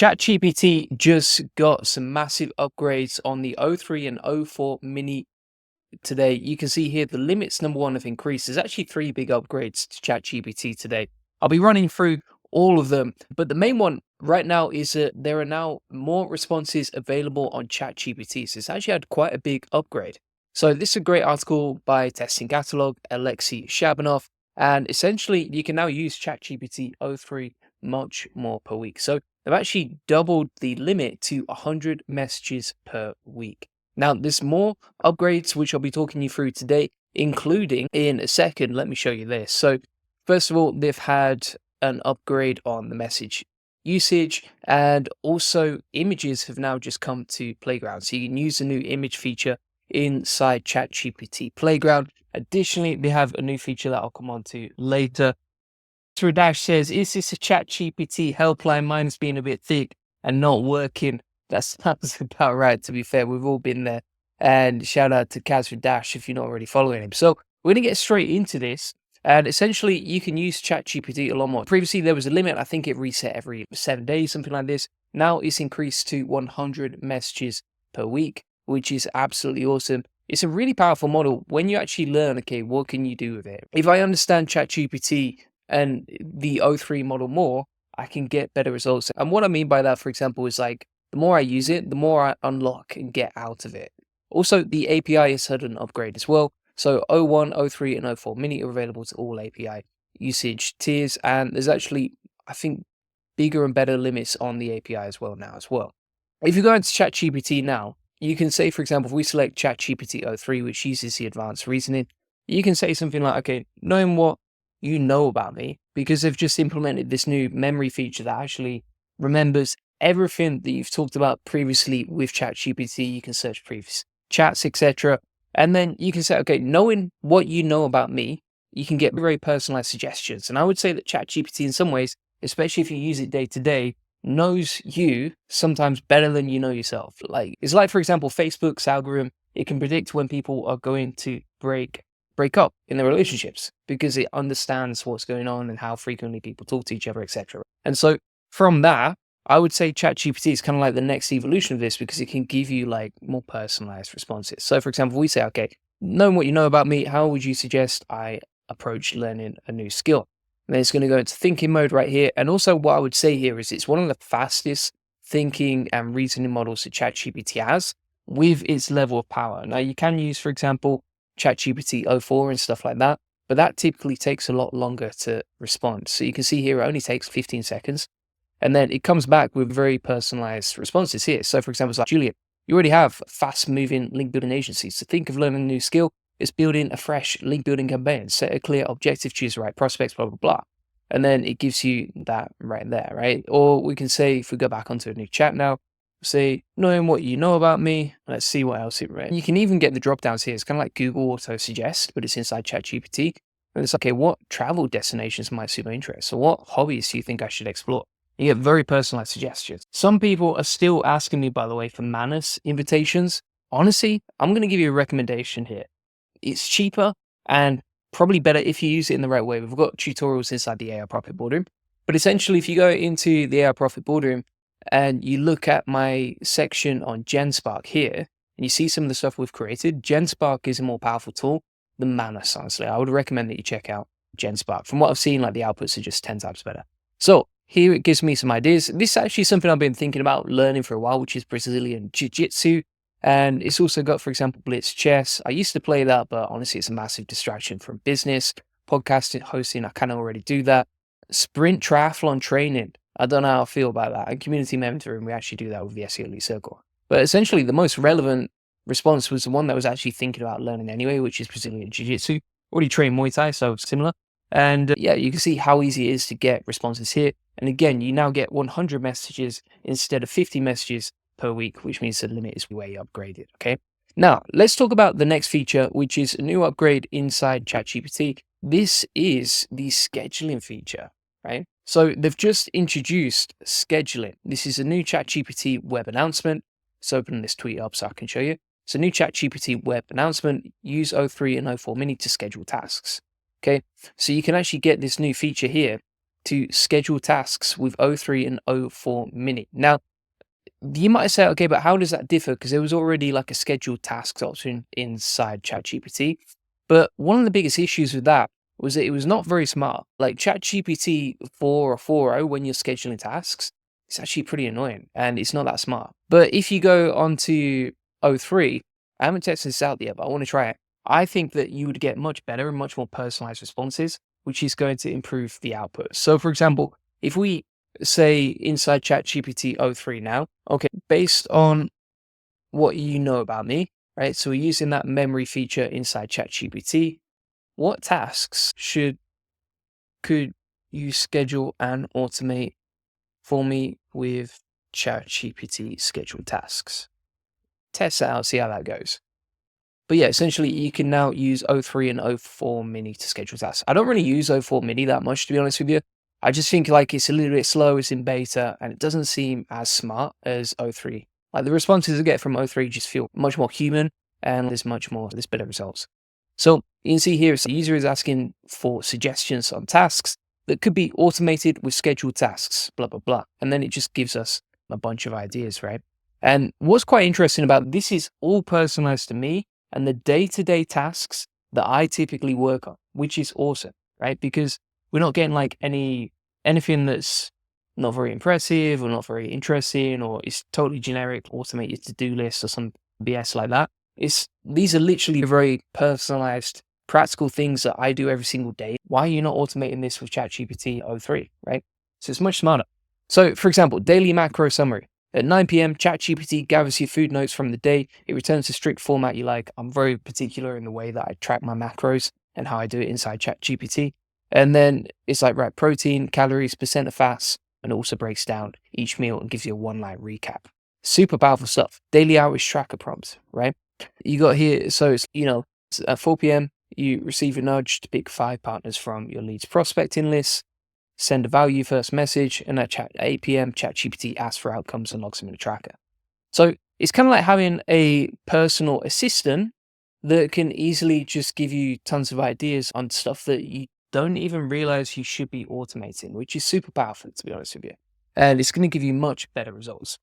ChatGPT just got some massive upgrades on the O3 and O4 mini today. You can see here the limits, number one, have increased. There's actually three big upgrades to ChatGPT today. I'll be running through all of them, but the main one right now is that there are now more responses available on ChatGPT. So it's actually had quite a big upgrade. So this is a great article by Testing Catalog, Alexei Shabanov, and essentially you can now use ChatGPT O3 much more per week. So they've actually doubled the limit to 100 messages per week. Now, there's more upgrades which I'll be talking you through today, including in a second. Let me show you this. So first of all, they've had an upgrade on the message usage, and also images have now just come to Playground. So you can use the new image feature inside ChatGPT Playground. Additionally, they have a new feature that I'll come on to later. Dash says, is this a ChatGPT helpline? Mine's been a bit thick and not working. That sounds about right, to be fair. We've all been there. And shout out to Dash if you're not already following him. So we're going to get straight into this. And essentially, you can use ChatGPT a lot more. Previously, there was a limit. I think it reset every 7 days, something like this. Now it's increased to 100 messages per week, which is absolutely awesome. It's a really powerful model when you actually learn, okay, what can you do with it? If I understand ChatGPT and the O3 model more, I can get better results. And what I mean by that, for example, is like the more I use it, the more I unlock and get out of it. Also, the API has had an upgrade as well. So O1, O3, and O4 mini are available to all API usage tiers. And there's actually, I think, bigger and better limits on the API as well now as well. If you go into ChatGPT now, you can say, for example, if we select ChatGPT O3, which uses the advanced reasoning, you can say something like, okay, knowing what you know about me, because they've just implemented this new memory feature that actually remembers everything that you've talked about previously with ChatGPT. You can search previous chats, etc. And then you can say, okay, knowing what you know about me, you can get very personalized suggestions. And I would say that ChatGPT in some ways, especially if you use it day to day, knows you sometimes better than you know yourself. Like it's like, for example, Facebook's algorithm, it can predict when people are going to break up in their relationships because it understands what's going on and how frequently people talk to each other, etc. And so from that, I would say ChatGPT is kind of like the next evolution of this because it can give you like more personalized responses. So for example, we say, okay, knowing what you know about me, how would you suggest I approach learning a new skill? And then it's going to go into thinking mode right here. And also what I would say here is it's one of the fastest thinking and reasoning models that ChatGPT has with its level of power. Now you can use, for example, ChatGPT O4 and stuff like that, but that typically takes a lot longer to respond. So you can see here, it only takes 15 seconds. And then it comes back with very personalized responses here. So for example, it's like, Julian, you already have fast moving link building agencies. So think of learning a new skill is building a fresh link building campaign, set a clear objective, choose the right prospects, blah, blah, blah. And then it gives you that right there, right? Or we can say, if we go back onto a new chat now, say, knowing what you know about me, let's see what else it read. You can even get the drop downs here. It's kind of like Google Auto Suggest, but it's inside ChatGPT. And it's like, okay, what travel destinations might suit my interests? So what hobbies do you think I should explore? You get very personalized suggestions. Some people are still asking me, by the way, for Manus invitations. Honestly, I'm going to give you a recommendation here. It's cheaper and probably better if you use it in the right way. We've got tutorials inside the AI Profit Boardroom. But essentially, if you go into the AI Profit Boardroom and you look at my section on GenSpark here, and you see some of the stuff we've created, GenSpark is a more powerful tool than Manus, honestly. I would recommend that you check out GenSpark. From what I've seen, like the outputs are just 10 times better. So here it gives me some ideas. This is actually something I've been thinking about learning for a while, which is Brazilian Jiu-Jitsu. And it's also got, for example, Blitz Chess. I used to play that, but honestly, it's a massive distraction from business, podcasting, hosting. I can already do that. Sprint triathlon training. I don't know how I feel about that. And community mentoring, we actually do that with the SEO Elite Circle. But essentially, the most relevant response was the one that was actually thinking about learning anyway, which is Brazilian Jiu-Jitsu. Already trained Muay Thai, so similar. And yeah, you can see how easy it is to get responses here. And again, you now get 100 messages instead of 50 messages per week, which means the limit is way upgraded, okay? Now, let's talk about the next feature, which is a new upgrade inside ChatGPT. This is the scheduling feature, right? So they've just introduced scheduling. This is a new ChatGPT web announcement. Let's open this tweet up so I can show you. It's a new ChatGPT web announcement. Use O3 and O4 mini to schedule tasks. Okay, so you can actually get this new feature here to schedule tasks with O3 and O4 Mini. Now, you might say, okay, but how does that differ? Because there was already like a scheduled tasks option inside ChatGPT. But one of the biggest issues with that was that it was not very smart. Like ChatGPT 4 or 4.0, when you're scheduling tasks, it's actually pretty annoying and it's not that smart. But if you go onto O3, I haven't tested this out yet, but I want to try it. I think that you would get much better and much more personalized responses, which is going to improve the output. So, for example, if we say inside ChatGPT O3 now, okay, based on what you know about me, right? So we're using that memory feature inside ChatGPT. What tasks could you schedule and automate for me with ChatGPT scheduled tasks? Test that out, see how that goes. But yeah, essentially you can now use O3 and O4 Mini to schedule tasks. I don't really use O4 Mini that much, to be honest with you. I just think like it's a little bit slow, it's in beta, and it doesn't seem as smart as O3. Like the responses I get from O3 just feel much more human, and there's better results. So you can see here, the user is asking for suggestions on tasks that could be automated with scheduled tasks, blah, blah, blah. And then it just gives us a bunch of ideas, right? And what's quite interesting about this is all personalized to me and the day-to-day tasks that I typically work on, which is awesome, right? Because we're not getting like anything that's not very impressive or not very interesting, or it's totally generic, automate your to-do list or some BS like that. These are literally very personalized, practical things that I do every single day. Why are you not automating this with ChatGPT O3, right? So it's much smarter. So for example, daily macro summary. At 9 p.m., ChatGPT gathers your food notes from the day. It returns a strict format you like. I'm very particular in the way that I track my macros and how I do it inside ChatGPT. And then it's like, right, protein, calories, percent of fats, and it also breaks down each meal and gives you a one-line recap. Super powerful stuff. Daily hours tracker prompts, right? You got here, so it's, at 4 p.m., you receive a nudge to pick 5 partners from your leads prospecting list. Send a value first message, and at 8 p.m., ChatGPT asks for outcomes and logs them in a tracker. So it's kind of like having a personal assistant that can easily just give you tons of ideas on stuff that you don't even realize you should be automating, which is super powerful, to be honest with you. And it's going to give you much better results.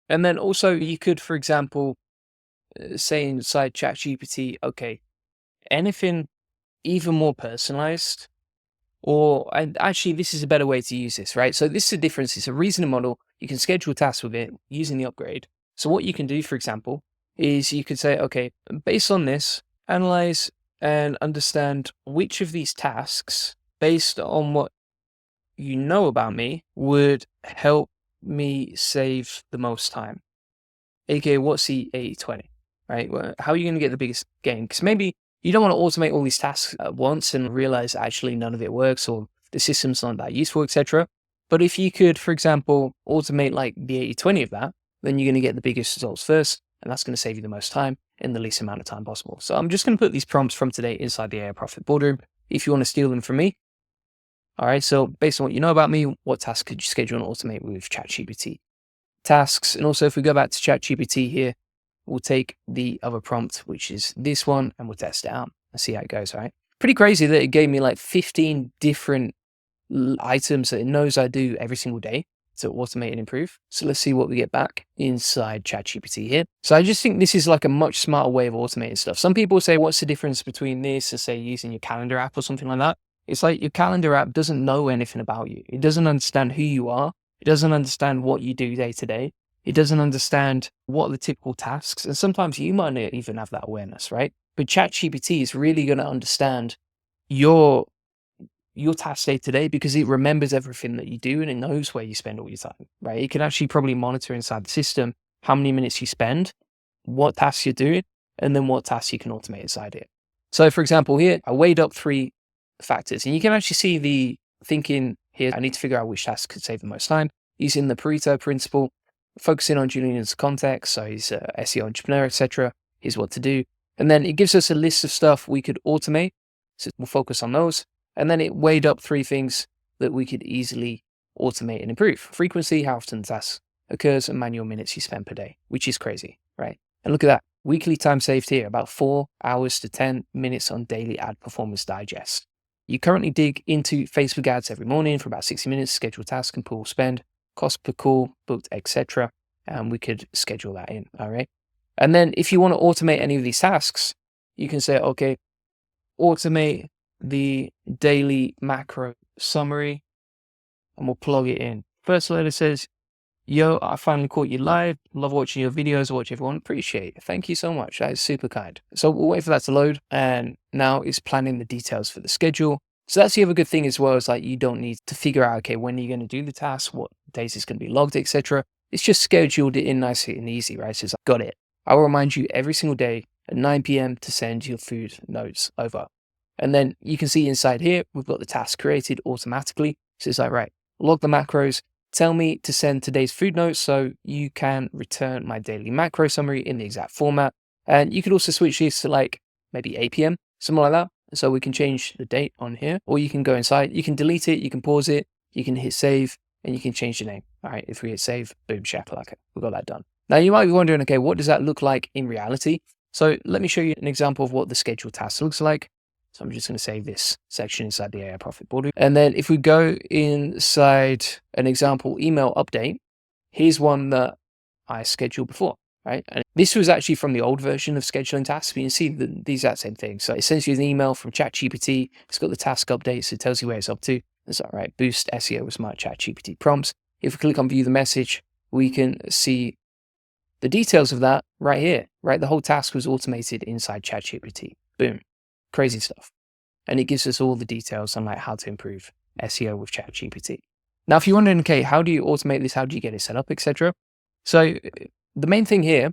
And then also you could, for example, say inside ChatGPT, okay, anything even more personalized. And actually, this is a better way to use this, right? So this is the difference. It's a reasoning model. You can schedule tasks with it using the upgrade. So what you can do, for example, is you could say, okay, based on this, analyze and understand which of these tasks, based on what you know about me, would help me save the most time. AKA, what's the 80/20, right? Well, how are you going to get the biggest gain? Because maybe you don't want to automate all these tasks at once and realize actually none of it works or the system's not that useful, etc. But if you could, for example, automate like the 80/20 of that, then you're going to get the biggest results first, and that's going to save you the most time in the least amount of time possible. So I'm just going to put these prompts from today inside the AI Profit Boardroom. If you want to steal them from me, all right, so based on what you know about me, what tasks could you schedule and automate with ChatGPT? Tasks, and also if we go back to ChatGPT here, we'll take the other prompt, which is this one, and we'll test it out and see how it goes, right? Pretty crazy that it gave me like 15 different items that it knows I do every single day to automate and improve. So let's see what we get back inside ChatGPT here. So I just think this is like a much smarter way of automating stuff. Some people say, what's the difference between this and say using your calendar app or something like that? It's like your calendar app doesn't know anything about you. It doesn't understand who you are. It doesn't understand what you do day to day. It doesn't understand what are the typical tasks. And sometimes you might not even have that awareness, right? But ChatGPT is really going to understand your task day to day because it remembers everything that you do and it knows where you spend all your time, right? It can actually probably monitor inside the system how many minutes you spend, what tasks you're doing, and then what tasks you can automate inside it. So for example, here, I weighed up 3 factors, and you can actually see the thinking here. I need to figure out which tasks could save the most time using the Pareto principle, focusing on Julian's context. So he's a SEO entrepreneur, etc. Here's what to do. And then it gives us a list of stuff we could automate. So we'll focus on those. And then it weighed up 3 things that we could easily automate and improve. Frequency, how often the task occurs, and manual minutes you spend per day, which is crazy, right? And look at that. Weekly time saved here, about 4 hours to 10 minutes on daily ad performance digest. You currently dig into Facebook ads every morning for about 60 minutes, schedule task and pull spend, cost per call, booked, etc. And we could schedule that in, all right? And then if you want to automate any of these tasks, you can say, okay, automate the daily macro summary, and we'll plug it in. First letter says, yo, I finally caught you live. Love watching your videos. Watch everyone. Appreciate it. Thank you so much. That is super kind. So we'll wait for that to load. And now it's planning the details for the schedule. So that's the other good thing as well, is like you don't need to figure out, okay, when are you going to do the task, what days it's going to be logged, etc. It's just scheduled it in nicely and easy, right? So it's like, got it. I'll remind you every single day at 9 p.m. to send your food notes over. And then you can see inside here, we've got the task created automatically. So it's like, right, log the macros, tell me to send today's food notes so you can return my daily macro summary in the exact format. And you could also switch this to like maybe 8 p.m., something like that. So we can change the date on here, or you can go inside, you can delete it, you can pause it, you can hit save, and you can change the name. All right, if we hit save, boom, shakalaka, we got that done. Now you might be wondering, okay, what does that look like in reality? So let me show you an example of what the schedule task looks like. So I'm just going to save this section inside the AI Profit Board. And then if we go inside an example email update, here's one that I scheduled before, right? And this was actually from the old version of scheduling tasks. But you can see the exact same thing. So it sends you an email from Chat GPT. It's got the task updates. So it tells you where it's up to. It's all right. Boost SEO with smart Chat GPT prompts. If we click on view the message, we can see the details of that right here, right? The whole task was automated inside Chat GPT. Boom. Crazy stuff. And it gives us all the details on like how to improve SEO with Chat GPT. Now, if you're wondering, okay, how do you automate this? How do you get it set up, etc.? So the main thing here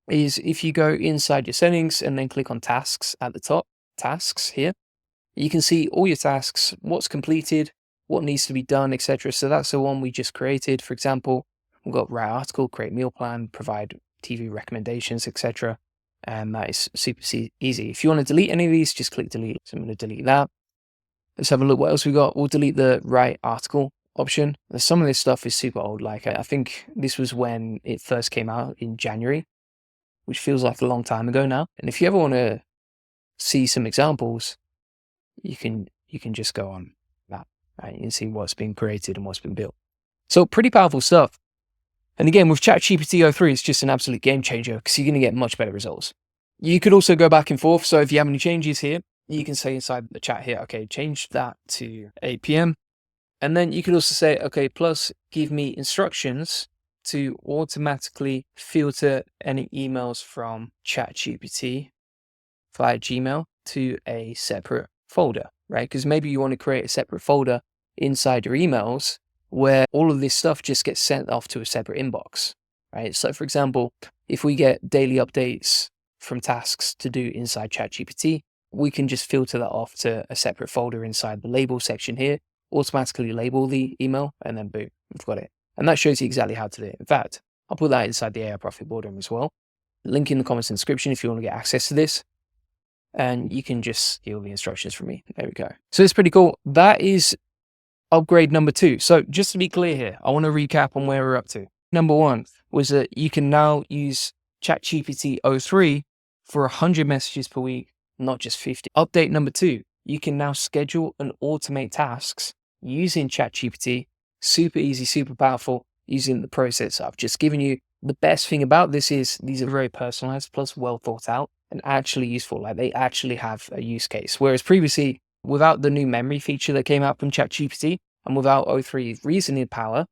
is if you go inside your settings and then click on tasks at the top, tasks here, you can see all your tasks, what's completed, what needs to be done, etc. So that's the one we just created. For example, we've got write article, create meal plan, provide TV recommendations, etc. And that is super easy. If you want to delete any of these, just click delete. So I'm going to delete that. Let's have a look what else we got. We'll delete the write article option. Some of this stuff is super old. Like I think this was when it first came out in January, which feels like a long time ago now. And if you ever want to see some examples, you can just go on that, right? You can see what's been created and what's been built. So pretty powerful stuff. And again, with ChatGPT 03, it's just an absolute game changer because you're going to get much better results. You could also go back and forth. So if you have any changes here, you can say inside the chat here, okay, change that to 8 p.m. And then you could also say, okay, plus give me instructions to automatically filter any emails from ChatGPT via Gmail to a separate folder, right? Because maybe you want to create a separate folder inside your emails where all of this stuff just gets sent off to a separate inbox, right? So for example, if we get daily updates from tasks to do inside ChatGPT, we can just filter that off to a separate folder inside the label section here, automatically label the email, and then boom, we've got it. And that shows you exactly how to do it. In fact, I'll put that inside the AI Profit Boardroom as well. Link in the comments and description if you want to get access to this. And you can just steal the instructions from me. There we go. So it's pretty cool. That is upgrade number 2. So just to be clear here, I want to recap on where we're up to. Number 1 was that you can now use ChatGPT 03 for 100 messages per week, not just 50. Update number 2, you can now schedule and automate tasks using ChatGPT. Super easy, super powerful, using the process I've just given you. The best thing about this is these are very personalized, plus well thought out and actually useful. Like they actually have a use case. Whereas previously, without the new memory feature that came out from ChatGPT and without 03 reasoning power,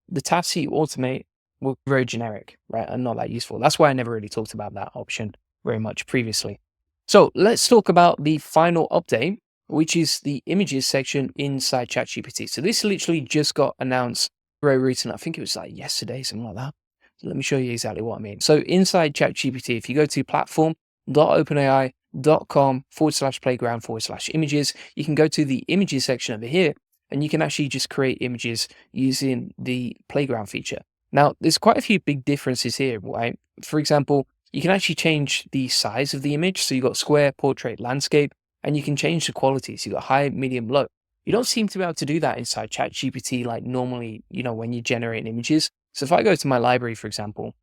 the tasks you automate were very generic, right? And not that useful. That's why I never really talked about that option very much previously. So let's talk about the final update, which is the images section inside ChatGPT. So this literally just got announced very recently. I think it was like yesterday, something like that. So let me show you exactly what I mean. So inside ChatGPT, if you go to platform.openai.com/playground/images, you can go to the images section over here, and you can actually just create images using the Playground feature. Now, there's quite a few big differences here, right? For example, you can actually change the size of the image. So you've got square, portrait, landscape, and you can change the quality. So you've got high, medium, low. You don't seem to be able to do that inside ChatGPT like normally, when you generate images. So if I go to my library, for example,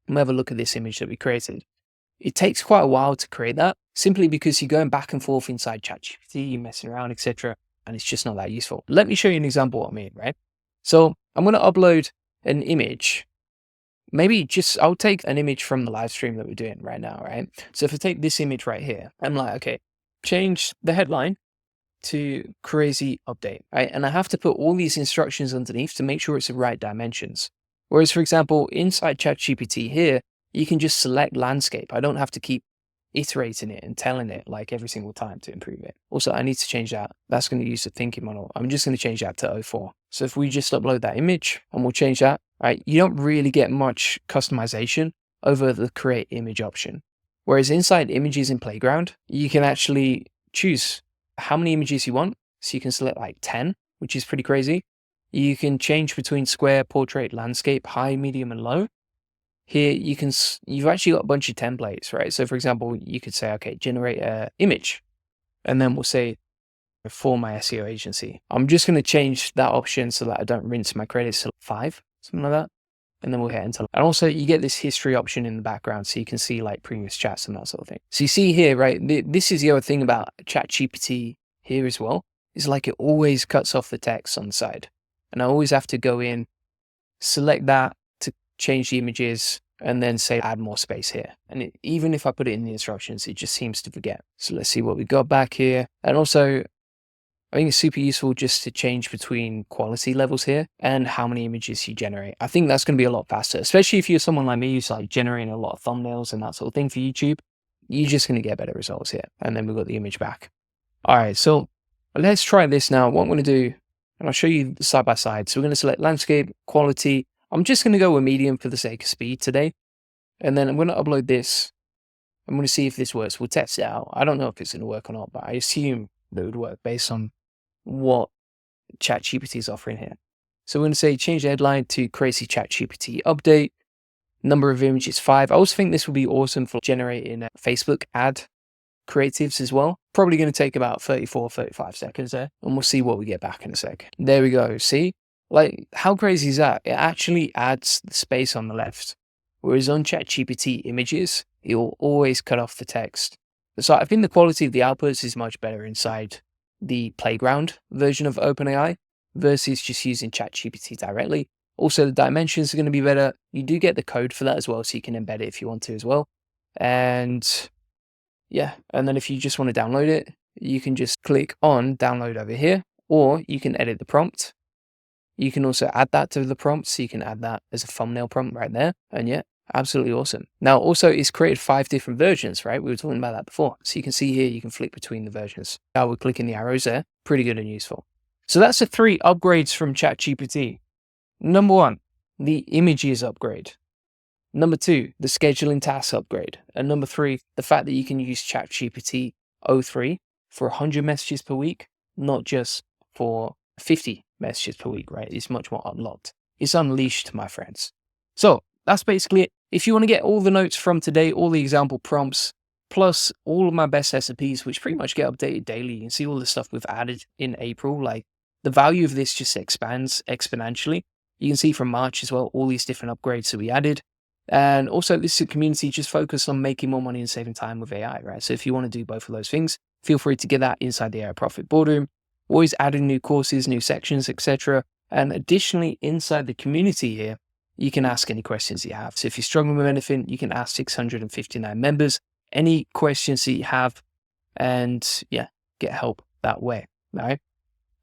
and have a look at this image that we created, It takes quite a while to create that simply because you're going back and forth inside ChatGPT, you're messing around, etc. And it's just not that useful. Let me show you an example of what I mean, right? So I'm going to upload an image. Maybe I'll take an image from the live stream that we're doing right now, right? So if I take this image right here, I'm like, okay, change the headline to crazy update, right? And I have to put all these instructions underneath to make sure it's the right dimensions. Whereas, for example, inside ChatGPT here, you can just select landscape. I don't have to keep iterating it and telling it like every single time to improve it. Also, I need to change that. That's going to use the thinking model. I'm just going to change that to 04. So if we just upload that image and we'll change that, right? You don't really get much customization over the create image option. Whereas inside images in Playground, you can actually choose how many images you want. So you can select like 10, which is pretty crazy. You can change between square, portrait, landscape, high, medium, and low. Here you've actually got a bunch of templates, right? So for example, you could say, okay, generate an image, and then we'll say for my SEO agency. I'm just going to change that option so that I don't rinse my credits to 5, something like that. And then we'll hit enter. And also you get this history option in the background so you can see like previous chats and that sort of thing. So you see here, right? This is the other thing about ChatGPT here as well. Is like it always cuts off the text on the side. And I always have to go in, select that to change the images, and then say add more space here. And even if I put it in the instructions, it just seems to forget. So let's see what we got back here. And also, I think it's super useful just to change between quality levels here and how many images you generate. I think that's going to be a lot faster, especially if you're someone like me who's like generating a lot of thumbnails and that sort of thing for YouTube. You're just going to get better results here. And then we've got the image back. All right, so let's try this now. What I'm going to do, and I'll show you side by side. So we're going to select landscape, quality. I'm just going to go with medium for the sake of speed today. And then I'm going to upload this. I'm going to see if this works. We'll test it out. I don't know if it's going to work or not, but I assume that it would work based on what ChatGPT is offering here. So we're going to say change the headline to crazy ChatGPT update. Number of images 5. I also think this will be awesome for generating Facebook ad creatives as well. Probably going to take about 35 seconds there, and we'll see what we get back in a sec. There we go. See, like how crazy is that? It actually adds the space on the left, whereas on ChatGPT images, it will always cut off the text. So I think the quality of the outputs is much better inside the Playground version of OpenAI versus just using ChatGPT directly. Also, the dimensions are going to be better. You do get the code for that as well, so you can embed it if you want to as well. And yeah, and then if you just want to download it, you can just click on download over here, or you can edit the prompt. You can also add that to the prompt, so you can add that as a thumbnail prompt right there. And yeah, absolutely awesome. Now, also, it's created 5 different versions, right? We were talking about that before. So you can see here, you can flick between the versions. Now we're clicking the arrows there. Pretty good and useful. So that's the 3 upgrades from ChatGPT. Number 1, the images upgrade. Number 2, the scheduling tasks upgrade. And number 3, the fact that you can use ChatGPT 03 for 100 messages per week, not just for 50 messages per week, right? It's much more unlocked. It's unleashed, my friends. So that's basically it. If you want to get all the notes from today, all the example prompts, plus all of my best recipes, which pretty much get updated daily, you can see all the stuff we've added in April. Like the value of this just expands exponentially. You can see from March as well, all these different upgrades that we added. And also, this is a community just focused on making more money and saving time with AI, right? So if you want to do both of those things, feel free to get that inside the AI Profit Boardroom. Always adding new courses, new sections, etc. And additionally, inside the community here, you can ask any questions you have. So if you're struggling with anything, you can ask 659 members any questions that you have, and yeah, get help that way, all right?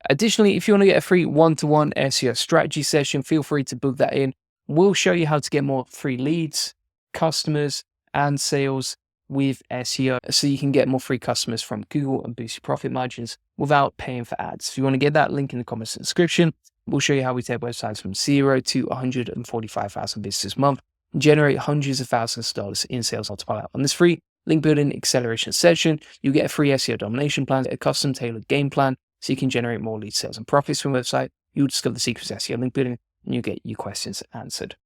Additionally, if you want to get a free one-to-one SEO strategy session, feel free to book that in. We'll show you how to get more free leads, customers, and sales with SEO so you can get more free customers from Google and boost your profit margins without paying for ads. If you want to get that, link in the comments and description. We'll show you how we take websites from 0 to 145,000 visitors a month and generate hundreds of thousands of dollars in sales multiplier. On this free link building acceleration session, you get a free SEO domination plan, a custom tailored game plan so you can generate more lead sales and profits from a website. You'll discover the secrets of SEO link building, and you get your questions answered.